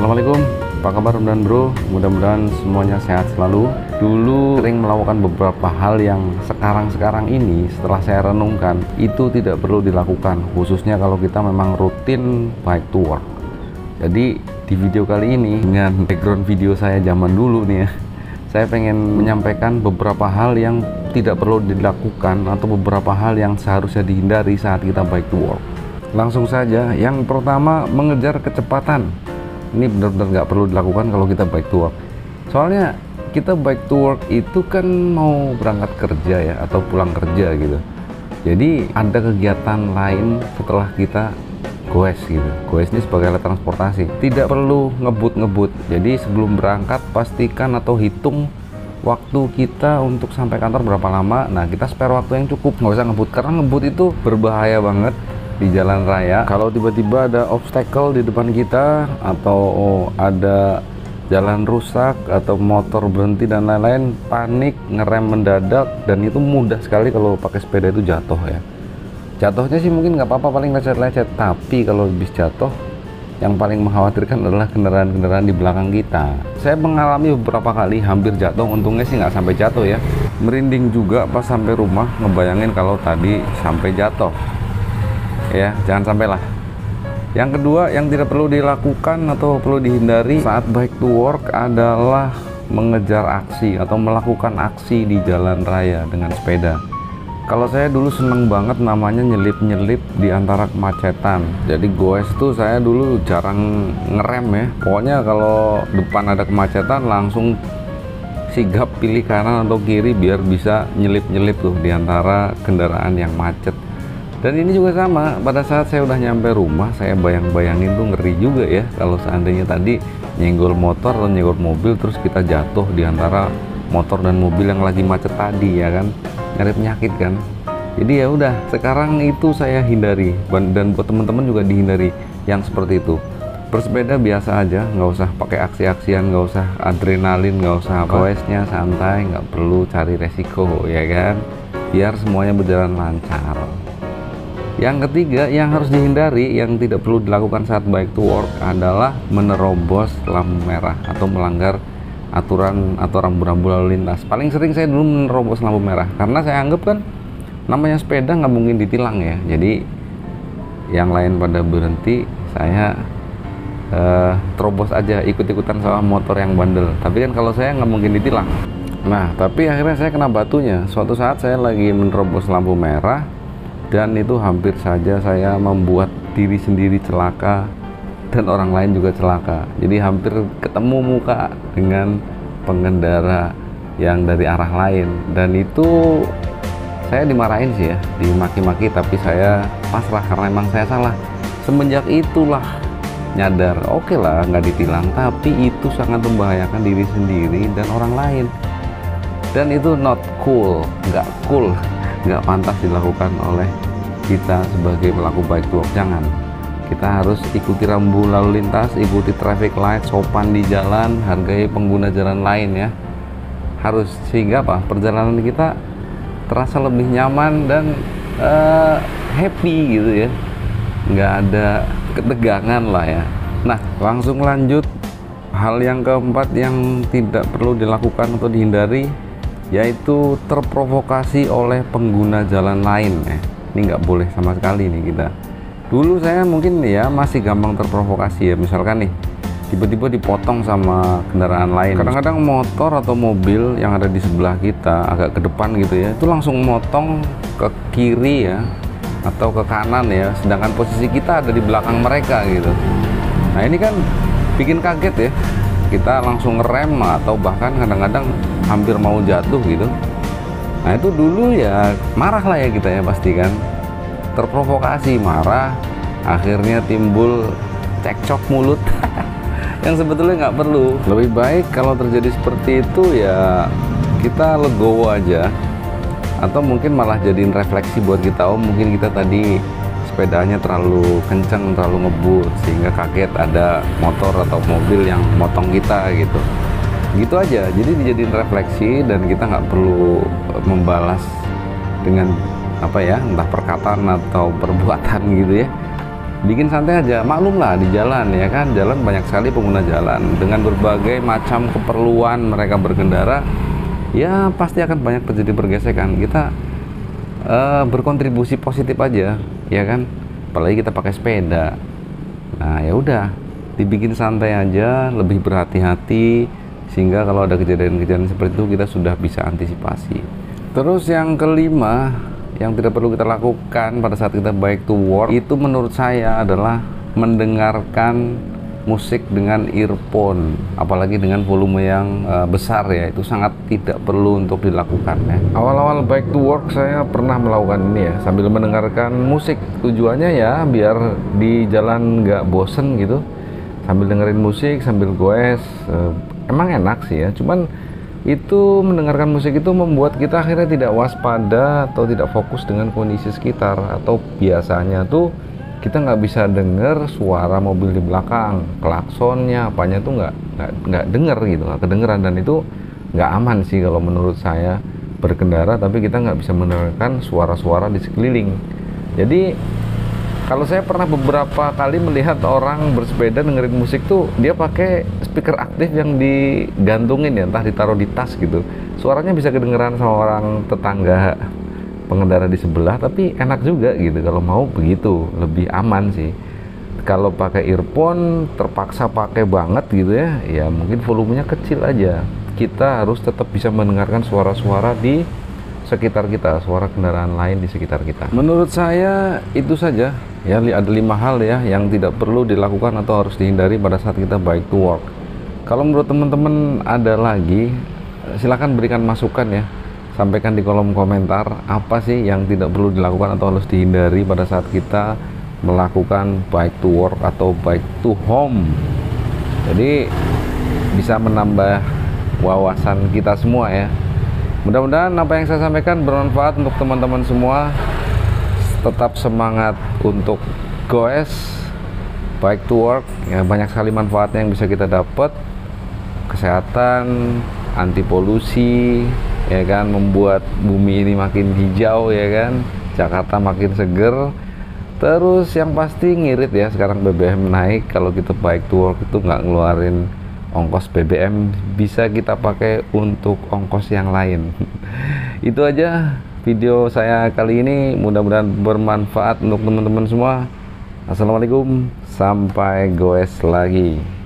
Assalamualaikum, apa kabar dan bro? Mudah-mudahan semuanya sehat selalu. Dulu sering melakukan beberapa hal yang sekarang ini setelah saya renungkan itu tidak perlu dilakukan, khususnya kalau kita memang rutin bike to work. Jadi di video kali ini dengan background video saya zaman dulu nih ya, saya pengen menyampaikan beberapa hal yang tidak perlu dilakukan atau beberapa hal yang seharusnya dihindari saat kita bike to work. Langsung saja, yang pertama mengejar kecepatan. Ini benar-benar nggak perlu dilakukan kalau kita bike to work. Soalnya kita bike to work itu kan mau berangkat kerja ya, atau pulang kerja gitu. Jadi ada kegiatan lain setelah kita goes gitu. Goes ini sebagai alat transportasi. Tidak perlu ngebut-ngebut. Jadi sebelum berangkat pastikan atau hitung waktu kita untuk sampai kantor berapa lama. Nah, kita spare waktu yang cukup, nggak usah ngebut, karena ngebut itu berbahaya banget di jalan raya. Kalau tiba-tiba ada obstacle di depan kita, atau ada jalan rusak, atau motor berhenti dan lain-lain, panik, ngerem mendadak, dan itu mudah sekali kalau pakai sepeda itu jatuh ya. Jatuhnya sih mungkin nggak apa-apa, paling lecet-lecet, tapi kalau habis jatuh yang paling mengkhawatirkan adalah kendaraan-kendaraan di belakang kita. Saya mengalami beberapa kali hampir jatuh, untungnya sih nggak sampai jatuh ya. Merinding juga pas sampai rumah ngebayangin kalau tadi sampai jatuh. Ya, jangan sampailah. Yang kedua yang tidak perlu dilakukan atau perlu dihindari saat bike to work adalah mengejar aksi atau melakukan aksi di jalan raya dengan sepeda. Kalau saya dulu seneng banget namanya nyelip-nyelip di antara kemacetan. Jadi goes itu saya dulu jarang ngerem ya. Pokoknya kalau depan ada kemacetan langsung sigap pilih kanan atau kiri biar bisa nyelip-nyelip tuh di antara kendaraan yang macet. Dan ini juga sama, pada saat saya udah nyampe rumah, saya bayang-bayangin tuh ngeri juga ya kalau seandainya tadi nyenggol motor atau nyenggol mobil terus kita jatuh di antara motor dan mobil yang lagi macet tadi ya kan, nyari penyakit kan. Jadi ya udah, sekarang itu saya hindari, dan buat teman-teman juga dihindari yang seperti itu. Bersepeda biasa aja, nggak usah pakai aksi-aksian, nggak usah adrenalin, nggak usah goesnya santai, nggak perlu cari resiko ya kan, biar semuanya berjalan lancar. Yang ketiga yang harus dihindari, yang tidak perlu dilakukan saat bike to work adalah menerobos lampu merah atau melanggar aturan atau rambu-rambu lalu lintas. Paling sering saya dulu menerobos lampu merah karena saya anggap kan namanya sepeda nggak mungkin ditilang ya. Jadi yang lain pada berhenti, saya terobos aja, ikut-ikutan sama motor yang bandel. Tapi kan kalau saya nggak mungkin ditilang. Nah, tapi akhirnya saya kena batunya. Suatu saat saya lagi menerobos lampu merah, dan itu hampir saja saya membuat diri sendiri celaka dan orang lain juga celaka. Jadi hampir ketemu muka dengan pengendara yang dari arah lain, dan itu saya dimarahin sih ya, dimaki-maki, tapi saya pasrah karena emang saya salah. Semenjak itulah nyadar, oke lah nggak ditilang, tapi itu sangat membahayakan diri sendiri dan orang lain, dan itu not cool, nggak cool, nggak pantas dilakukan oleh kita sebagai pelaku bike to work. Jangan, kita harus ikuti rambu lalu lintas, ikuti traffic light, sopan di jalan, hargai pengguna jalan lain ya, harus, sehingga apa, perjalanan kita terasa lebih nyaman dan happy gitu ya, nggak ada ketegangan lah ya. Nah, langsung lanjut, hal yang keempat yang tidak perlu dilakukan atau dihindari yaitu terprovokasi oleh pengguna jalan lain ya. Ini nggak boleh sama sekali nih kita. Dulu saya mungkin ya masih gampang terprovokasi ya, misalkan nih tiba-tiba dipotong sama kendaraan lain. Kadang-kadang motor atau mobil yang ada di sebelah kita agak ke depan gitu ya, itu langsung motong ke kiri ya atau ke kanan ya, sedangkan posisi kita ada di belakang mereka gitu. Nah, ini kan bikin kaget ya, kita langsung ngerem atau bahkan kadang-kadang hampir mau jatuh gitu. Nah, itu dulu ya marah lah ya kita ya, pasti kan terprovokasi, marah, akhirnya timbul cekcok mulut yang sebetulnya nggak perlu. Lebih baik kalau terjadi seperti itu ya kita legowo aja, atau mungkin malah jadiin refleksi buat kita, oh mungkin kita tadi sepedanya terlalu kenceng, terlalu ngebut sehingga kaget ada motor atau mobil yang motong kita gitu aja. Jadi dijadiin refleksi dan kita nggak perlu membalas dengan apa ya, entah perkataan atau perbuatan gitu ya. bikin santai aja. Maklum lah di jalan ya kan, jalan banyak sekali pengguna jalan dengan berbagai macam keperluan mereka berkendara, ya pasti akan banyak terjadi pergesekan. Kita berkontribusi positif aja ya kan, apalagi kita pakai sepeda. Nah ya udah, dibikin santai aja, lebih berhati-hati, sehingga kalau ada kejadian-kejadian seperti itu kita sudah bisa antisipasi. Terus yang kelima yang tidak perlu kita lakukan pada saat kita bike to work itu menurut saya adalah mendengarkan musik dengan earphone, apalagi dengan volume yang besar ya. Itu sangat tidak perlu untuk dilakukan ya. Awal-awal bike to work saya pernah melakukan ini ya, sambil mendengarkan musik. Tujuannya ya biar di jalan nggak bosen gitu, sambil dengerin musik sambil goes. Emang enak sih ya, cuman itu mendengarkan musik itu membuat kita akhirnya tidak waspada atau tidak fokus dengan kondisi sekitar. Atau biasanya tuh kita nggak bisa dengar suara mobil di belakang, klaksonnya apanya tuh nggak denger gitu, nggak kedengeran. Dan itu nggak aman sih kalau menurut saya berkendara, tapi kita nggak bisa mendengarkan suara-suara di sekeliling. Jadi kalau saya pernah beberapa kali melihat orang bersepeda dengerin musik tuh, dia pakai speaker aktif yang digantungin ya, entah ditaruh di tas gitu. Suaranya bisa kedengeran sama orang tetangga pengendara di sebelah, tapi enak juga gitu. Kalau mau begitu, lebih aman sih. Kalau pakai earphone terpaksa pakai banget gitu ya, ya mungkin volumenya kecil aja. Kita harus tetap bisa mendengarkan suara-suara di sekitar kita, suara kendaraan lain di sekitar kita. Menurut saya itu saja ya, ada 5 hal ya yang tidak perlu dilakukan atau harus dihindari pada saat kita bike to work. Kalau menurut teman-teman ada lagi, silakan berikan masukan ya, sampaikan di kolom komentar apa sih yang tidak perlu dilakukan atau harus dihindari pada saat kita melakukan bike to work atau bike to home. Jadi bisa menambah wawasan kita semua ya. Mudah-mudahan apa yang saya sampaikan bermanfaat untuk teman-teman semua. Tetap semangat untuk goes bike to work ya, banyak sekali manfaatnya yang bisa kita dapat. Kesehatan, anti polusi ya kan, membuat bumi ini makin hijau ya kan, Jakarta makin seger. Terus yang pasti ngirit ya, sekarang BBM naik. Kalau kita bike to work itu nggak ngeluarin ongkos BBM, bisa kita pakai untuk ongkos yang lain. Itu aja video saya kali ini, mudah-mudahan bermanfaat untuk teman-teman semua. Assalamualaikum, sampai goes lagi.